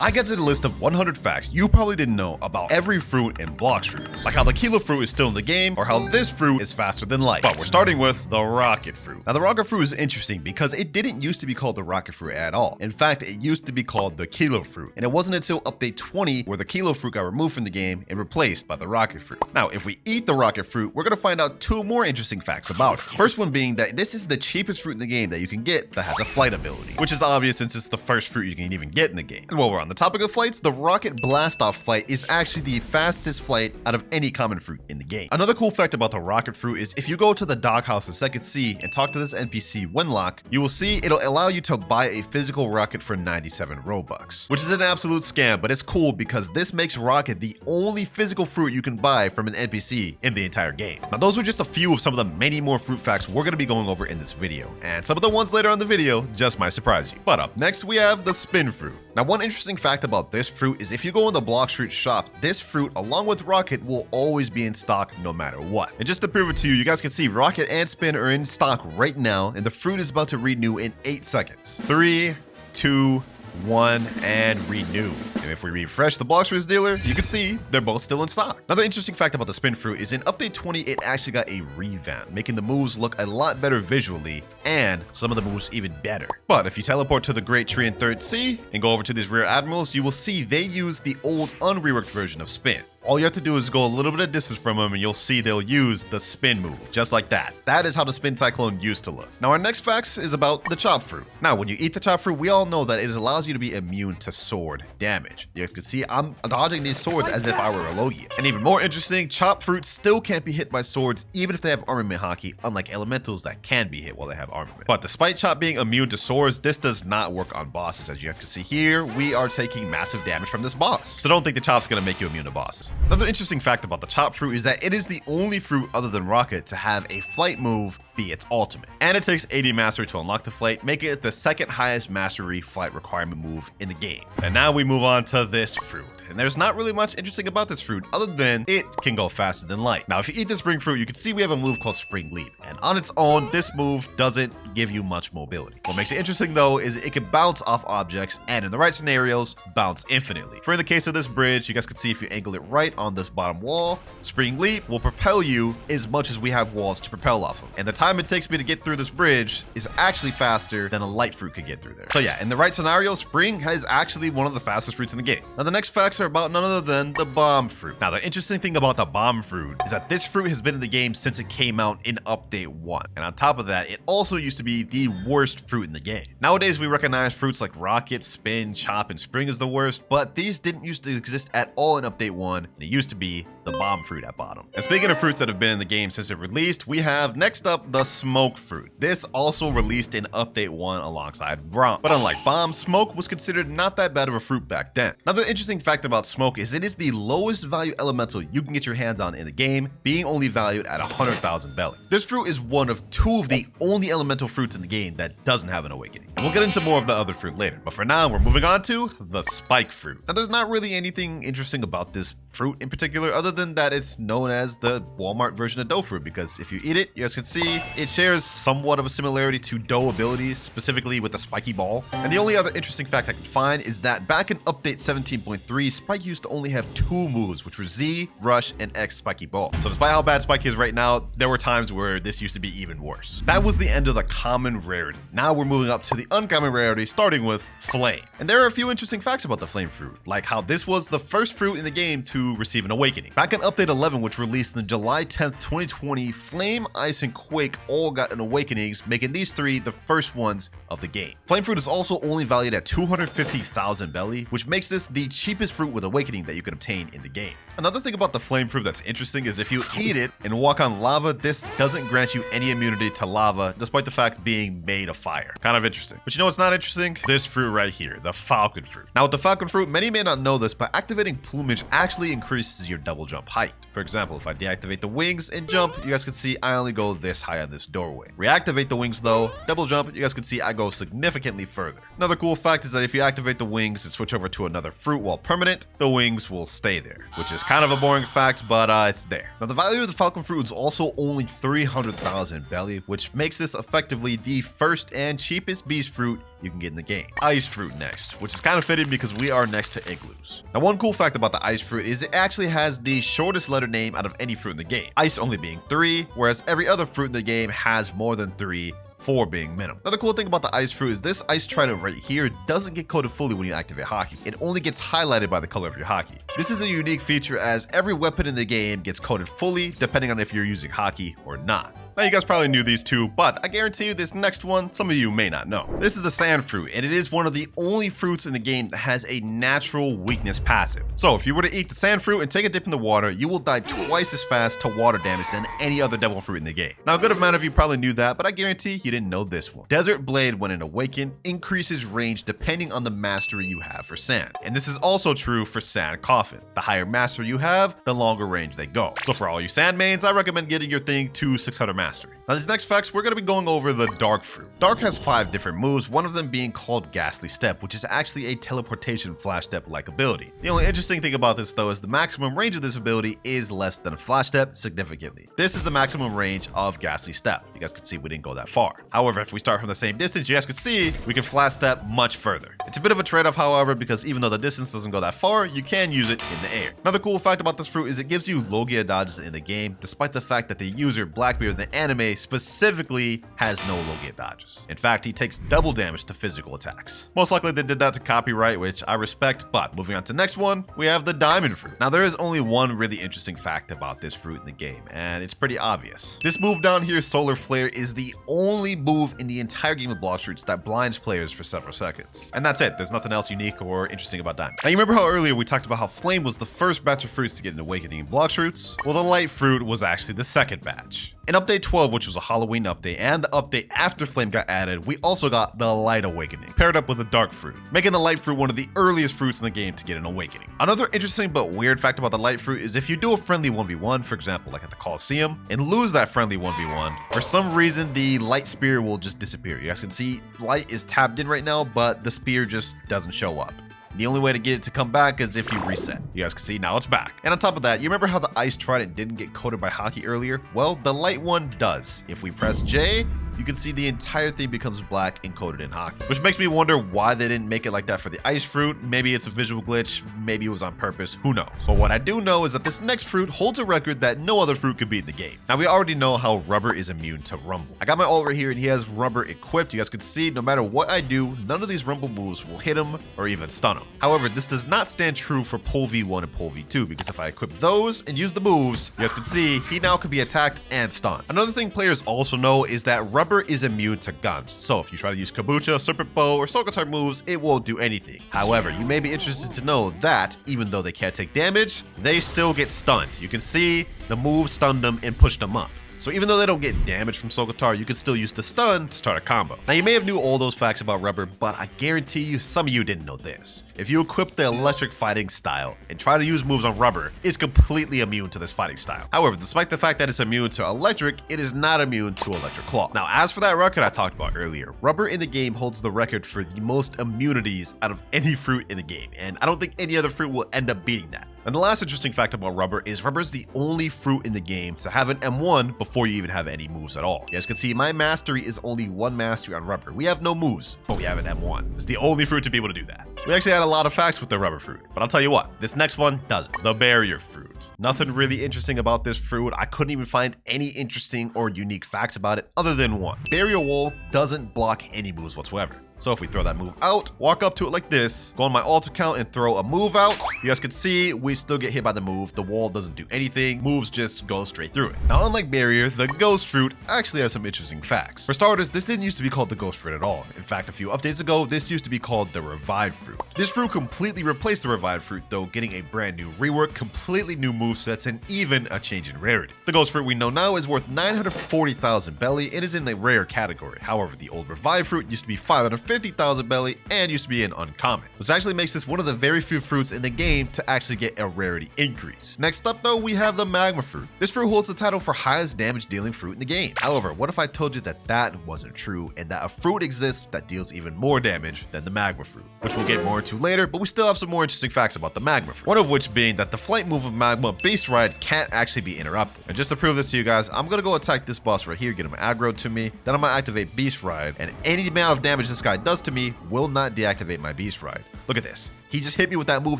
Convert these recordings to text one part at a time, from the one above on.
I gathered a list of 100 facts you probably didn't know about every fruit and Blox fruits, like how the kilo fruit is still in the game, or how this fruit is faster than light. But we're starting with the rocket fruit. Now the rocket fruit is interesting because it didn't used to be called the rocket fruit at all. In fact, it used to be called the kilo fruit, and it wasn't until update 20 where the kilo fruit got removed from the game and replaced by the rocket fruit. Now, if we eat the rocket fruit, we're gonna find out two more interesting facts about it. First one being that this is the cheapest fruit in the game that you can get that has a flight ability, which is obvious since it's the first fruit you can even get in the game. And while we're on the topic of flights, the rocket blast off flight is actually the fastest flight out of any common fruit in the game. Another cool fact about the rocket fruit is if you go to the doghouse in Second C and talk to this NPC Wenlock, you will see it'll allow you to buy a physical rocket for 97 Robux, which is an absolute scam, but it's cool because this makes rocket the only physical fruit you can buy from an NPC in the entire game. Now those are just a few of some of the many more fruit facts we're going to be going over in this video, and some of the ones later on in the video just might surprise you. But up next we have the spin fruit. Now one interesting fact about this fruit is if you go in the Blox fruit shop, this fruit along with rocket will always be in stock no matter what. And just to prove it to you, you guys can see rocket and spin are in stock right now, and the fruit is about to renew in 8 seconds. 3, 2, 1, and renew. And if we refresh the Blox fruit dealer, you can see they're both still in stock. Another interesting fact about the spin fruit is in update 20 it actually got a revamp, making the moves look a lot better visually and some of the moves even better. But if you teleport to the Great Tree in 3rd C and go over to these rear admirals, you will see they use the old unreworked version of spin. All you have to do is go a little bit of distance from them and you'll see they'll use the spin move, just like that. That is how the spin cyclone used to look. Now our next facts is about the chop fruit. Now when you eat the chop fruit, we all know that it allows you to be immune to sword damage. You guys can see I'm dodging these swords as if I were a Logian. And even more interesting, chop fruit still can't be hit by swords even if they have armament hockey, unlike elementals that can be hit while they have armament. But despite chop being immune to swords, this does not work on bosses. As you have to see here, we are taking massive damage from this boss. So don't think the chop's gonna make you immune to bosses. Another interesting fact about the chop fruit is that it is the only fruit other than rocket to have a flight move be its ultimate. And it takes 80 mastery to unlock the flight, making it the second highest mastery flight requirement move in the game. And now we move on to this fruit. And there's not really much interesting about this fruit other than it can go faster than light. Now, if you eat the spring fruit, you can see we have a move called Spring Leap. And on its own, this move doesn't give you much mobility. What makes it interesting though is it can bounce off objects and in the right scenarios, bounce infinitely. For in the case of this bridge, you guys can see if you angle it right on this bottom wall, Spring Leap will propel you as much as we have walls to propel off of. And the time it takes me to get through this bridge is actually faster than a light fruit could get through there. So yeah, in the right scenario, Spring is actually one of the fastest fruits in the game. Now the next facts are about none other than the bomb fruit. Now the interesting thing about the bomb fruit is that this fruit has been in the game since it came out in update 1. And on top of that, it also used to be the worst fruit in the game. Nowadays we recognize fruits like rocket, spin, chop, and spring as the worst, but these didn't used to exist at all in update 1, and it used to be the bomb fruit at bottom. And speaking of fruits that have been in the game since it released, we have next up the smoke fruit. This also released in update 1 alongside Romp. But unlike bomb, smoke was considered not that bad of a fruit back then. Another interesting fact about smoke is it is the lowest value elemental you can get your hands on in the game, being only valued at 100,000 belly. This fruit is one of 2 of the only elemental fruits in the game that doesn't have an awakening. And we'll get into more of the other fruit later, but for now we're moving on to the spike fruit. Now there's not really anything interesting about this fruit in particular other than that it's known as the Walmart version of dough fruit, because if you eat it, you guys can see it shares somewhat of a similarity to dough abilities, specifically with the spiky ball. And the only other interesting fact I can find is that back in update 17.3, Spike used to only have 2 moves, which were Z, Rush, and X spiky ball. So despite how bad Spike is right now, there were times where this used to be even worse. That was the end of the common rarity. Now we're moving up to the uncommon rarity, starting with Flame. And there are a few interesting facts about the Flame fruit, like how this was the first fruit in the game to receive an awakening. Back in update 11, which released on July 10th, 2020, Flame, Ice, and Quake all got an awakenings, making these 3 the first ones of the game. Flame fruit is also only valued at 250,000 belly, which makes this the cheapest fruit with awakening that you can obtain in the game. Another thing about the flame fruit that's interesting is if you eat it and walk on lava, this doesn't grant you any immunity to lava, despite the fact being made of fire. Kind of interesting. But you know what's not interesting? This fruit right here, the Falcon fruit. Now with the Falcon fruit, many may not know this, but activating plumage actually increases your double jump height. For example, if I deactivate the wings and jump, you guys can see I only go this high on this doorway. Reactivate the wings though, double jump, you guys can see I go significantly further. Another cool fact is that if you activate the wings and switch over to another fruit while permanent, the wings will stay there, which is kind of a boring fact, but it's there. Now the value of the Falcon fruit is also only 300,000 belly, which makes this effectively the first and cheapest beast fruit you can get in the game. Ice fruit next, which is kind of fitting because we are next to igloos. Now, one cool fact about the ice fruit is it actually has the shortest letter name out of any fruit in the game. Ice only being 3, whereas every other fruit in the game has more than 3, 4 being minimum. Another cool thing about the ice fruit is this ice trident right here doesn't get coated fully when you activate hockey. It only gets highlighted by the color of your hockey. This is a unique feature as every weapon in the game gets coated fully depending on if you're using hockey or not. Now, you guys probably knew these two, but I guarantee you this next one, some of you may not know. This is the sand fruit, and it is one of the only fruits in the game that has a natural weakness passive. So if you were to eat the sand fruit and take a dip in the water, you will die twice as fast to water damage than any other devil fruit in the game. Now, a good amount of you probably knew that, but I guarantee you didn't know this one. Desert Blade, when it awakened, increases range depending on the mastery you have for sand. And this is also true for sand coffin. The higher mastery you have, the longer range they go. So for all you sand mains, I recommend getting your thing to 600 mastery. Now, these next facts, we're going to be going over the dark fruit. Dark has 5 different moves, one of them being called Ghastly Step, which is actually a teleportation flash step-like ability. The only interesting thing about this, though, is the maximum range of this ability is less than a flash step significantly. This is the maximum range of Ghastly Step. You guys can see we didn't go that far. However, if we start from the same distance, you guys can see we can flash step much further. It's a bit of a trade-off, however, because even though the distance doesn't go that far, you can use it in the air. Another cool fact about this fruit is it gives you low gear dodges in the game, despite the fact that the user, Blackbeard in the anime, specifically has no low gear dodges. In fact, he takes double damage to physical attacks. Most likely they did that to copyright, which I respect, but moving on to the next one, we have the diamond fruit. Now, there is only one really interesting fact about this fruit in the game, and it's pretty obvious. This move down here, Solar Flare, is the only move in the entire game of Blox fruits that blinds players for several seconds. And that's it. There's nothing else unique or interesting about diamond. Now, you remember how earlier we talked about how Flame was the first batch of fruits to get an awakening in Blox fruits? Well, the light fruit was actually the second batch. In update 12, which was a Halloween update, and the update after Flame got added, we also got the Light Awakening, paired up with the Dark Fruit, making the Light Fruit one of the earliest fruits in the game to get an awakening. Another interesting but weird fact about the Light Fruit is if you do a friendly 1v1, for example, like at the Coliseum, and lose that friendly 1v1, for some reason, the Light Spear will just disappear. You guys can see Light is tabbed in right now, but the spear just doesn't show up. The only way to get it to come back is if you reset. You guys can see now it's back. And on top of that, you remember how the ice trident didn't get coated by hockey earlier? Well, the light one does. If we press J, you can see the entire thing becomes black and coated in hockey, which makes me wonder why they didn't make it like that for the ice fruit. Maybe it's a visual glitch, maybe it was on purpose, who knows. But what I do know is that this next fruit holds a record that no other fruit could beat in the game. Now, we already know how Rubber is immune to Rumble. I got my ult right here and he has Rubber equipped. You guys can see no matter what I do, none of these Rumble moves will hit him or even stun him. However, this does not stand true for Pole V1 and Pole V2, because if I equip those and use the moves, you guys can see he now can be attacked and stunned. Another thing players also know is that Rubber is immune to guns. So if you try to use Kabucha, Serpent Bow, or Soul Guitar moves, it won't do anything. However, you may be interested to know that even though they can't take damage, they still get stunned. You can see the move stunned them and pushed them up. So even though they don't get damage from Soul Guitar, you can still use the stun to start a combo. Now, you may have knew all those facts about Rubber, but I guarantee you some of you didn't know this. If you equip the electric fighting style and try to use moves on Rubber, it's completely immune to this fighting style. However, despite the fact that it's immune to electric, it is not immune to electric claw. Now, as for that record I talked about earlier, Rubber in the game holds the record for the most immunities out of any fruit in the game, and I don't think any other fruit will end up beating that. And the last interesting fact about Rubber is Rubber is the only fruit in the game to have an M1 before you even have any moves at all. You guys can see my mastery is only 1 mastery on Rubber. We have no moves, but we have an M1. It's the only fruit to be able to do that. So we actually had a lot of facts with the Rubber fruit, but I'll tell you what, this next one doesn't. The barrier fruit. Nothing really interesting about this fruit. I couldn't even find any interesting or unique facts about it other than one. Barrier wall doesn't block any moves whatsoever. So if we throw that move out, walk up to it like this, go on my alt account and throw a move out, you guys can see we still get hit by the move. The wall doesn't do anything. Moves just go straight through it. Now, unlike Barrier, the Ghost Fruit actually has some interesting facts. For starters, this didn't used to be called the Ghost Fruit at all. In fact, a few updates ago, this used to be called the Revived Fruit. This fruit completely replaced the Revived Fruit, though, getting a brand new rework, completely new movesets, and even a change in rarity. The Ghost Fruit we know now is worth 940,000 belly and is in the rare category. However, the old Revived Fruit used to be 550,000 belly and used to be an uncommon, which actually makes this one of the very few fruits in the game to actually get a rarity increase. Next up, though, we have the Magma fruit. This fruit holds the title for highest damage dealing fruit in the game. However, what if I told you that that wasn't true and that a fruit exists that deals even more damage than the Magma fruit, which we'll get more into later, but we still have some more interesting facts about the Magma fruit. One of which being that the flight move of Magma, Beast Ride, can't actually be interrupted. And just to prove this to you guys, I'm gonna go attack this boss right here, get him aggroed to me, then I'm gonna activate Beast Ride, and any amount of damage this guy ride does to me will not deactivate my beast ride. Look at this. He just hit me with that move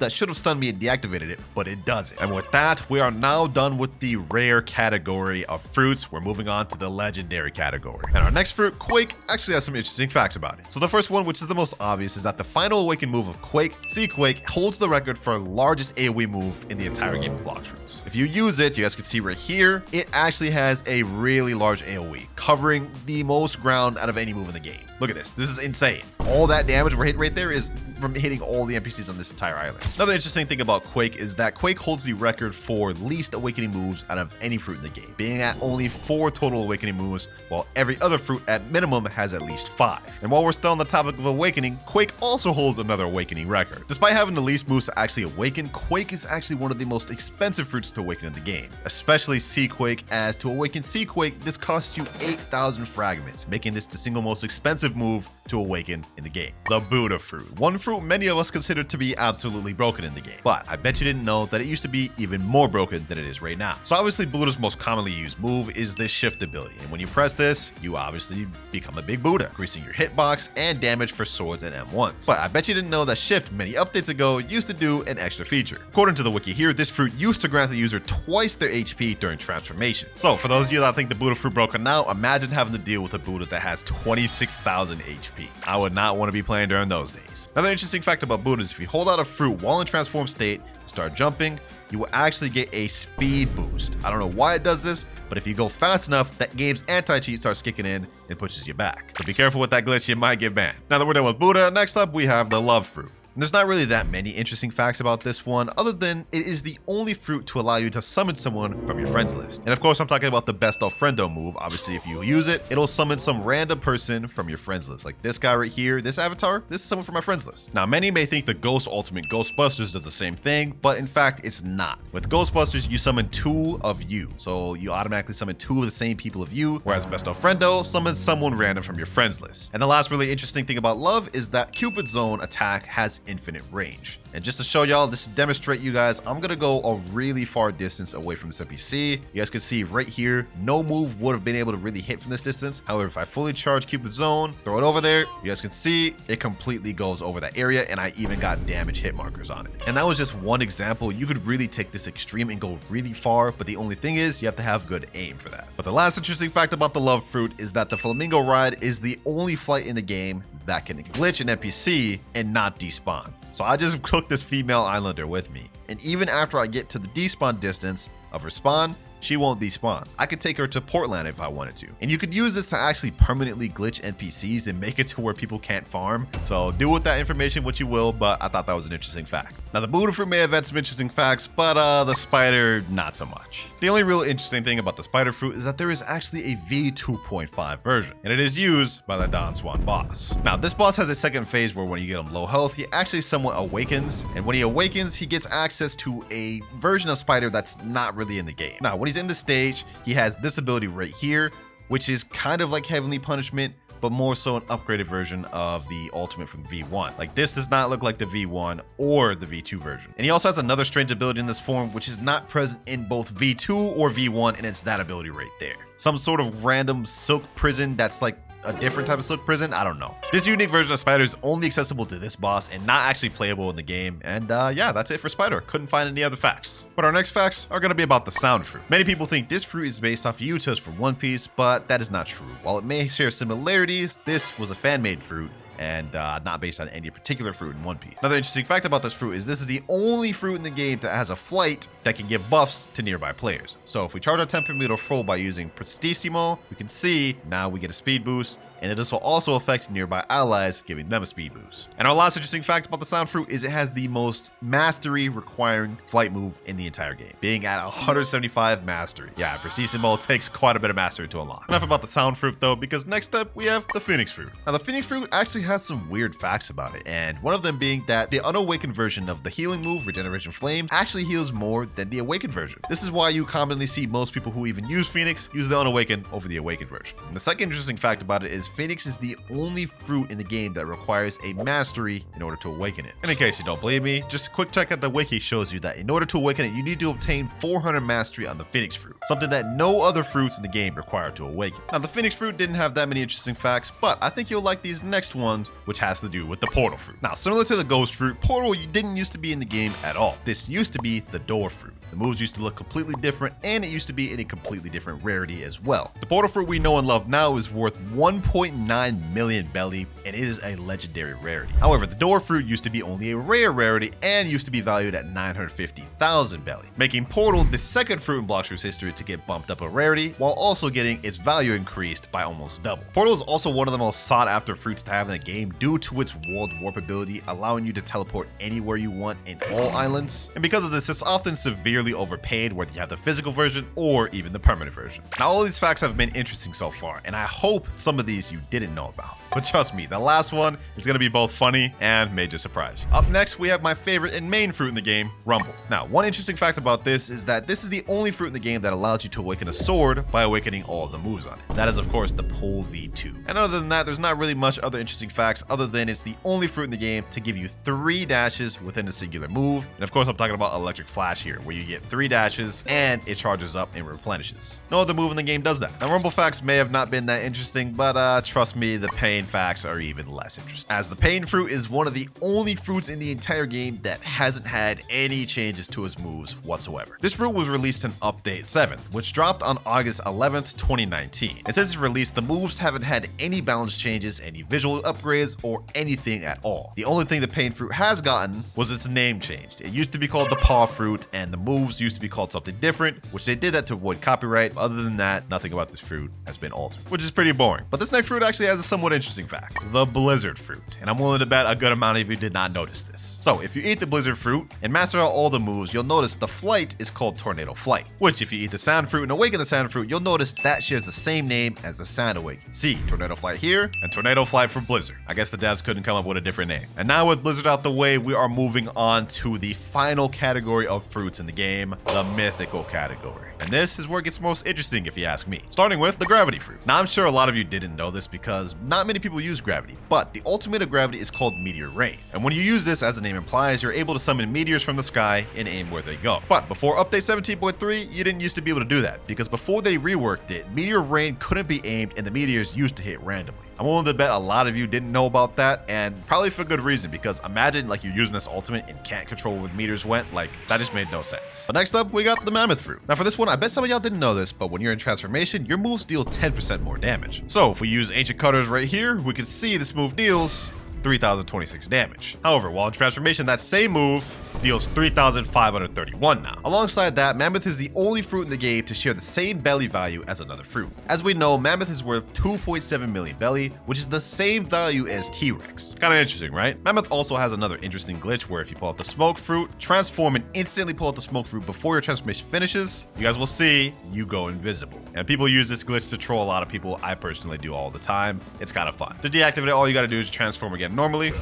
that should have stunned me and deactivated it, but it doesn't. And with that, we are now done with the rare category of fruits. We're moving on to the legendary category. And our next fruit, Quake, actually has some interesting facts about it. So the first one, which is the most obvious, is that the final awakened move of Quake, Quake, holds the record for largest AoE move in the entire game of Blox fruits. If you use it, you guys can see right here, it actually has a really large AoE, covering the most ground out of any move in the game. Look at this. This is insane. All that damage we're hitting right there is from hitting all the NPCs on this entire island. Another interesting thing about Quake is that Quake holds the record for least awakening moves out of any fruit in the game, being at only 4 total awakening moves, while every other fruit at minimum has at least 5. And while we're still on the topic of awakening, Quake also holds another awakening record. Despite having the least moves to actually awaken, Quake is actually one of the most expensive fruits to awaken in the game, especially Quake, as to awaken Quake, this costs you 8,000 fragments, making this the single most expensive move to awaken in the game. The Buddha fruit. One fruit many of us consider to be absolutely broken in the game, but I bet you didn't know that it used to be even more broken than it is right now. So obviously Buddha's most commonly used move is this shift ability, and when you press this, you obviously become a big Buddha, increasing your hitbox and damage for swords and M1s. But I bet you didn't know that shift many updates ago used to do an extra feature. According to the wiki here, this fruit used to grant the user twice their HP during transformation. So for those of you that think the Buddha fruit broken now, imagine having to deal with a Buddha that has 26,000 HP. I would not want to be playing during those days. Another interesting fact about Buddha is if you hold out a fruit while in transform state and start jumping, you will actually get a speed boost. I don't know why it does this, but if you go fast enough, that game's anti-cheat starts kicking in and pushes you back. So be careful with that glitch, you might get banned. Now that we're done with Buddha, next up we have the love fruit. And there's not really that many interesting facts about this one, other than it is the only fruit to allow you to summon someone from your friends list. And of course, I'm talking about the best of friendo move. Obviously, if you use it, it'll summon some random person from your friends list. Like this guy right here, this avatar, this is someone from my friends list. Now, many may think the Ghost Ultimate Ghostbusters does the same thing, but in fact, it's not. With Ghostbusters, you summon 2 of you. So you automatically summon 2 of the same people of you, whereas Best of Friendo summons someone random from your friends list. And the last really interesting thing about love is that Cupid's Zone attack has infinite range. And just to show y'all, this to demonstrate you guys, I'm gonna go a really far distance away from this NPC. You guys can see right here, no move would have been able to really hit from this distance. However, if I fully charge Cupid's Zone, throw it over there, you guys can see it completely goes over that area, and I even got damage hit markers on it. And that was just one example. You could really take this extreme and go really far, but the only thing is you have to have good aim for that. But the last interesting fact about the love fruit is that the flamingo ride is the only flight in the game that can glitch an NPC and not despawn. So I just took this female islander with me, and even after I get to the despawn distance of her spawn, she won't despawn. I could take her to Portland if I wanted to. And you could use this to actually permanently glitch NPCs and make it to where people can't farm. So do with that information what you will, but I thought that was an interesting fact. Now the Buddha fruit may have had some interesting facts, but the spider, not so much. The only real interesting thing about the spider fruit is that there is actually a V2.5 version, and it is used by the Don Swan boss. Now this boss has a second phase where when you get him low health, he actually somewhat awakens, and when he awakens, he gets access to a version of spider that's not really in the game. Now when he's in the stage, he has this ability right here, which is kind of like Heavenly Punishment, but more so an upgraded version of the ultimate from V1. Like this does not look like the V1 or the V2 version. And he also has another strange ability in this form, which is not present in both V2 or V1, and it's that ability right there. Some sort of random silk prison that's like a different type of silk prison. I don't know. This unique version of Spider is only accessible to this boss and not actually playable in the game. And yeah, that's it for Spider. Couldn't find any other facts. But our next facts are going to be about the sound fruit. Many people think this fruit is based off Yutas from One Piece, but that is not true. While it may share similarities, this was a fan-made fruit and not based on any particular fruit in One Piece. Another interesting fact about this fruit is this is the only fruit in the game that has a flight that can give buffs to nearby players. So if we charge our temperamental full by using Prestissimo, we can see now we get a speed boost, and this will also affect nearby allies, giving them a speed boost. And our last interesting fact about the sound fruit is it has the most mastery requiring flight move in the entire game, being at 175 mastery. Yeah, Prestissimo takes quite a bit of mastery to unlock. Enough about the sound fruit though, because next up we have the Phoenix fruit. Now the Phoenix fruit actually has some weird facts about it, and one of them being that the unawakened version of the healing move, Regeneration Flame, actually heals more than the awakened version. This is why you commonly see most people who even use Phoenix use the unawakened over the awakened version. And the second interesting fact about it is as Phoenix is the only fruit in the game that requires a mastery in order to awaken it. And in case you don't believe me, just a quick check at the wiki shows you that in order to awaken it, you need to obtain 400 mastery on the Phoenix fruit, something that no other fruits in the game require to awaken. Now, the Phoenix fruit didn't have that many interesting facts, but I think you'll like these next ones, which has to do with the portal fruit. Now, similar to the ghost fruit, portal didn't used to be in the game at all. This used to be the door fruit. The moves used to look completely different, and it used to be in a completely different rarity as well. The portal fruit we know and love now is worth 1.9 million belly, and it is a legendary rarity. However, the door fruit used to be only a rare rarity and used to be valued at 950,000 belly, making portal the second fruit in Blox fruit's history to get bumped up a rarity, while also getting its value increased by almost double. Portal is also one of the most sought after fruits to have in a game due to its world warp ability, allowing you to teleport anywhere you want in all islands. And because of this, it's often severely overpaid, whether you have the physical version or even the permanent version. Now, all these facts have been interesting so far, and I hope some of these you didn't know about. But trust me, the last one is going to be both funny and major surprise. Up next, we have my favorite and main fruit in the game, Rumble. Now, one interesting fact about this is that this is the only fruit in the game that allows you to awaken a sword by awakening all of the moves on it. That is, of course, the Pole V2. And other than that, there's not really much other interesting facts other than it's the only fruit in the game to give you 3 dashes within a singular move. And of course, I'm talking about Electric Flash here, where you get 3 dashes and it charges up and replenishes. No other move in the game does that. Now, Rumble facts may have not been that interesting, but trust me, the pain facts are even less interesting, as the pain fruit is one of the only fruits in the entire game that hasn't had any changes to its moves whatsoever. This fruit was released in Update 7, which dropped on August 11th, 2019. And since its release, the moves haven't had any balance changes, any visual upgrades, or anything at all. The only thing the pain fruit has gotten was its name changed. It used to be called the paw fruit, and the moves used to be called something different, which they did that to avoid copyright. Other than that, nothing about this fruit has been altered, which is pretty boring. But this next fruit actually has a somewhat interesting fact. The blizzard fruit, and I'm willing to bet a good amount of you did not notice this. So if you eat the blizzard fruit and master out all the moves, you'll notice the flight is called tornado flight, which if you eat the sand fruit and awaken the sand fruit, you'll notice that shares the same name as the sand awaken. See, tornado flight here and tornado flight for blizzard. I guess the devs couldn't come up with a different name. And now with blizzard out the way, we are moving on to the final category of fruits in the game, the mythical category. And this is where it gets most interesting if you ask me. Starting with the gravity fruit. Now I'm sure a lot of you didn't know this because not many people use gravity, but the ultimate of gravity is called meteor rain. And when you use this, as the name implies, you're able to summon meteors from the sky and aim where they go. But before update 17.3, you didn't used to be able to do that, because before they reworked it, meteor rain couldn't be aimed and the meteors used to hit randomly. I'm willing to bet a lot of you didn't know about that, and probably for good reason, because imagine like you're using this ultimate and can't control where the meteors went. Like, that just made no sense. But next up, we got the Mammoth fruit. Now for this one, I bet some of y'all didn't know this, but when you're in transformation, your moves deal 10% more damage. So if we use ancient cutters right here, we can see this move deals 3,026 damage. However, while in transformation, that same move deals 3,531 now. Alongside that, Mammoth is the only fruit in the game to share the same belly value as another fruit. As we know, Mammoth is worth 2.7 million belly, which is the same value as T-Rex. Kind of interesting, right? Mammoth also has another interesting glitch where if you pull out the smoke fruit, transform and instantly pull out the smoke fruit before your transformation finishes, you guys will see you go invisible. And people use this glitch to troll a lot of people. I personally do all the time. It's kind of fun. To deactivate it, all you gotta do is transform again normally,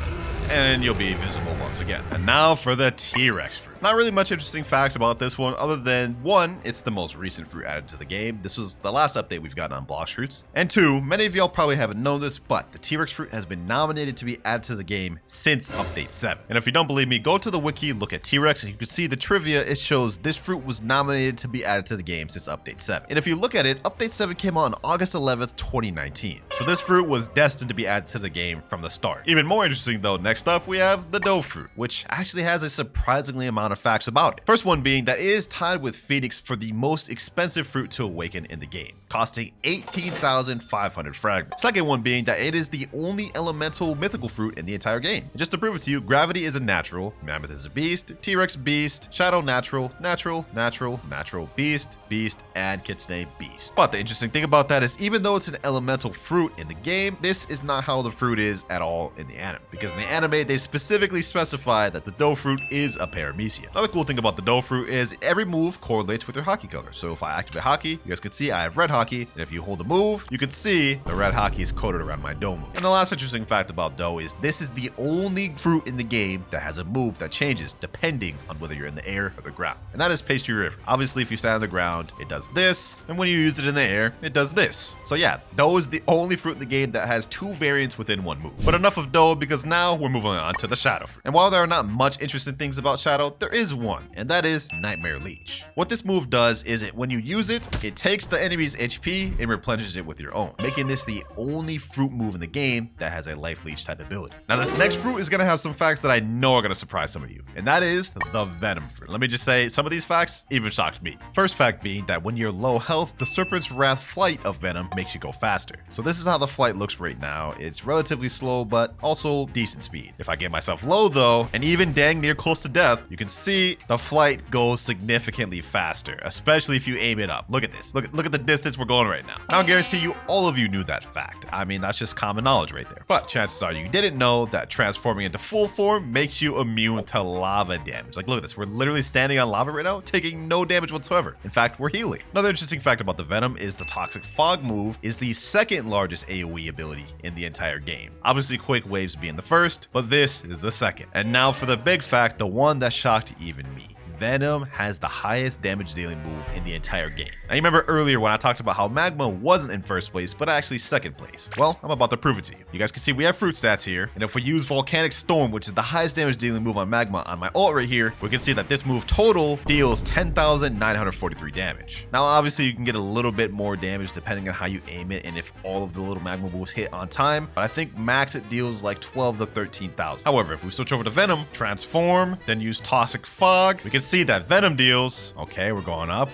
and you'll be visible once again. And now for the T-Rex fruit. Not really much interesting facts about this one other than 1, it's the most recent fruit added to the game. This was the last update we've gotten on Blox fruits. And 2, many of y'all probably haven't known this, but the T-Rex fruit has been nominated to be added to the game since update 7. And if you don't believe me, go to the wiki, look at T-Rex, and you can see the trivia. It shows this fruit was nominated to be added to the game since update 7. And if you look at it, update 7 came out on August 11th, 2019. So this fruit was destined to be added to the game from the start. Even more interesting though, next up we have the dough fruit, which actually has a surprisingly amount of facts about it. First one being that it is tied with Phoenix for the most expensive fruit to awaken in the game, costing 18,500 fragments. Second one being that it is the only elemental mythical fruit in the entire game. And just to prove it to you, gravity is a natural, Mammoth is a beast, T-Rex beast, Shadow natural, natural, natural, natural, beast, beast, and Kitsune beast. But the interesting thing about that is even though it's an elemental fruit in the game, this is not how the fruit is at all in the anime. Because in the anime, they specifically specify that the dough fruit is a paramecia. yet. Another cool thing about the dough fruit is every move correlates with your hockey color. So if I activate hockey, you guys can see I have red hockey, and if you hold the move, you can see the red hockey is coded around my dough move. And the last interesting fact about dough is this is the only fruit in the game that has a move that changes depending on whether you're in the air or the ground. And that is pastry river. Obviously, if you stand on the ground, it does this, and when you use it in the air, it does this. So yeah, dough is the only fruit in the game that has two variants within one move. But enough of dough, because now we're moving on to the shadow fruit. And while there are not much interesting things about shadow, there is one, and that is Nightmare Leech. What this move does is when you use it, it takes the enemy's HP and replenishes it with your own, making this the only fruit move in the game that has a life leech type ability. Now this next fruit is going to have some facts that I know are going to surprise some of you, and that is the Venom fruit. Let me just say, some of these facts even shocked me. First fact being that when you're low health, the Serpent's Wrath flight of Venom makes you go faster. So this is how the flight looks right now. It's relatively slow, but also decent speed. If I get myself low though, and even dang near close to death, you can see the flight goes significantly faster, especially if you aim it up. Look at this. Look at the distance we're going right now. I'll guarantee you all of you knew that fact. I mean, that's just common knowledge right there. But chances are you didn't know that transforming into full form makes you immune to lava damage. Like, look at this. We're literally standing on lava right now, taking no damage whatsoever. In fact, we're healing. Another interesting fact about the Venom is the Toxic Fog move is the second largest AoE ability in the entire game. Obviously, Quake waves being the first, but this is the second. And now for the big fact, the one that shocked even me. Venom has the highest damage dealing move in the entire game. Now you remember earlier when I talked about how Magma wasn't in first place, but actually second place. Well, I'm about to prove it to you. You guys can see we have fruit stats here, and if we use Volcanic Storm, which is the highest damage dealing move on Magma on my ult right here, we can see that this move total deals 10,943 damage. Now obviously you can get a little bit more damage depending on how you aim it and if all of the little Magma moves hit on time, but I think max it deals like 12 to 13,000. However, if we switch over to Venom, transform, then use Toxic Fog, we can see that Venom deals, okay, we're going up,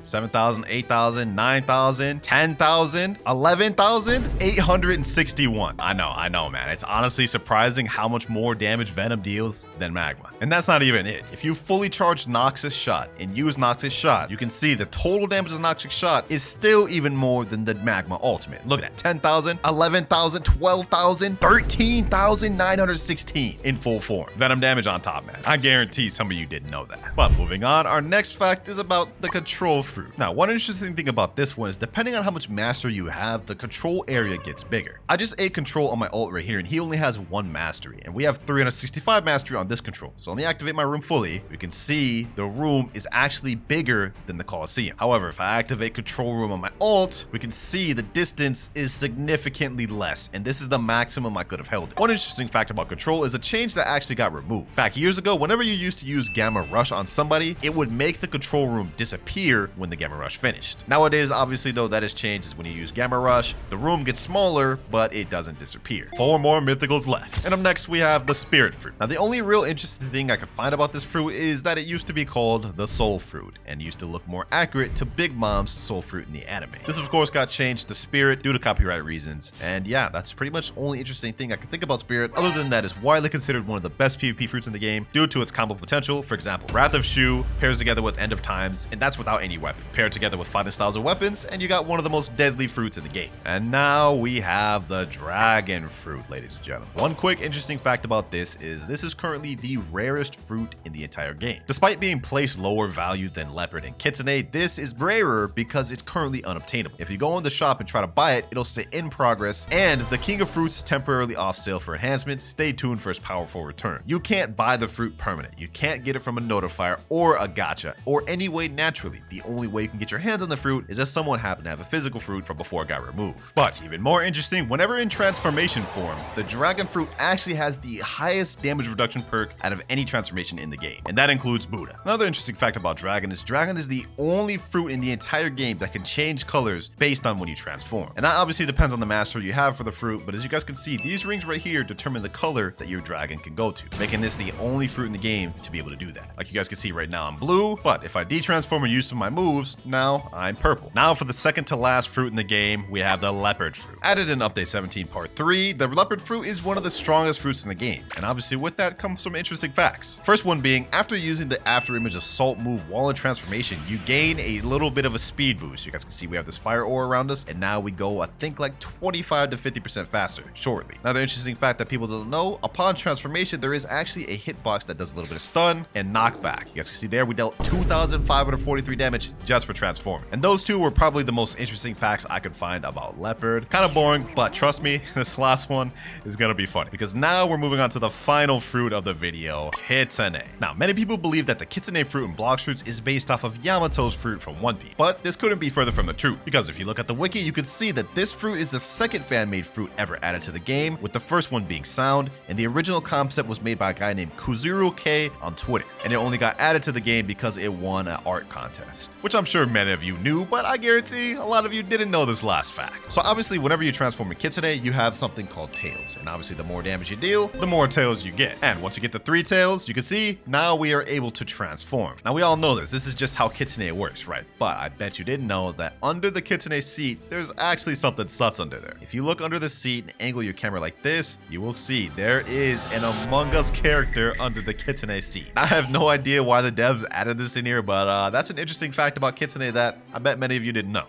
7,000, 8,000, 9,000, 10,000, 11,861. I know, man. It's honestly surprising how much more damage Venom deals than Magma. And that's not even it. If you fully charge Noxus Shot and use Noxus Shot, you can see the total damage of Noxus Shot is still even more than the Magma Ultimate. Look at that, 10,000, 11,000, 12,000, 13,916 in full form. Venom damage on top, man. I guarantee some of you didn't know that. But moving on, our next fact is about the control fruit. Now, one interesting thing about this one is depending on how much mastery you have, the control area gets bigger. I just ate control on my ult right here, and he only has 1 mastery, and we have 365 mastery on this control. So let me activate my room fully. You can see the room is actually bigger than the Coliseum. However, if I activate control room on my ult, we can see the distance is significantly less, and this is the maximum I could have held it. One interesting fact about control is a change that actually got removed. In fact, years ago, whenever you used to use Gamma Rush on somebody, it would make the control room disappear when the Gamma Rush finished. Nowadays, obviously though, that has changed, is when you use Gamma Rush, the room gets smaller, but it doesn't disappear. 4 more mythicals left. And up next, we have the Spirit Fruit. Now, the only real interesting thing I could find about this fruit is that it used to be called the Soul Fruit, and used to look more accurate to Big Mom's Soul Fruit in the anime. This, of course, got changed to Spirit due to copyright reasons, and yeah, that's pretty much the only interesting thing I can think about Spirit. Other than that, it's widely considered one of the best PvP fruits in the game due to its combo potential. For example, Wrath of Shu pairs together with End of Times, and that's without any weapon. Pair it together with 5 styles of weapons, and you got one of the most deadly fruits in the game. And now we have the Dragon Fruit, ladies and gentlemen. One quick interesting fact about this is currently the rarest fruit in the entire game. Despite being placed lower value than Leopard and Kitsune, this is rarer because it's currently unobtainable. If you go in the shop and try to buy it, it'll say in progress, and the King of Fruits is temporarily off sale for enhancement. Stay tuned for its powerful return. You can't buy the fruit permanent. You can't get it from a notifier or a gacha or any way naturally. The only way you can get your hands on the fruit is if someone happened to have a physical fruit from before it got removed. But even more interesting, whenever in transformation form, the Dragon Fruit actually has the highest damage reduction perk out of any transformation in the game, and that includes Buddha. Another interesting fact about Dragon is the only fruit in the entire game that can change colors based on when you transform. And that obviously depends on the mastery you have for the fruit, but as you guys can see, these rings right here determine the color that your dragon can go to, making this the only fruit in the game to be able to do that. Like you guys can see right now I'm blue, but if I de-transform and use some of my moves, now I'm purple. Now for the second to last fruit in the game, we have the Leopard Fruit. Added in Update 17 Part 3, the Leopard Fruit is one of the strongest fruits in the game, and obviously with that comes some interesting facts. First one being, after using the After Image Assault move while in transformation, you gain a little bit of a speed boost. You guys can see we have this fire ore around us, and now we go, I think, like 25 to 50% faster shortly. Another interesting fact that people don't know, upon transformation, there is actually a hitbox that does a little bit of stun and knock knockback. You guys can see there we dealt 2,543 damage just for transforming. And those two were probably the most interesting facts I could find about Leopard. Kind of boring, but trust me, this last one is gonna be funny because now we're moving on to the final fruit of the video, Kitsune. Now, many people believe that the Kitsune fruit in Blox fruits is based off of Yamato's fruit from One Piece, but this couldn't be further from the truth because if you look at the wiki, you can see that this fruit is the second fan-made fruit ever added to the game, with the first one being sound, and the original concept was made by a guy named Kuzuru K on Twitter, and it only got added to the game because it won an art contest, which I'm sure many of you knew, but I guarantee a lot of you didn't know this last fact. So obviously, whenever you transform a Kitsune, you have something called tails, and obviously the more damage you deal, the more tails you get. And once you get to 3 tails, you can see now we are able to transform. Now we all know this is just how Kitsune works, right? But I bet you didn't know that under the Kitsune seat, there's actually something sus under there. If you look under the seat and angle your camera like this, you will see there is an Among Us character under the Kitsune seat. I have no idea why the devs added this in here, but that's an interesting fact about Kitsune that I bet many of you didn't know.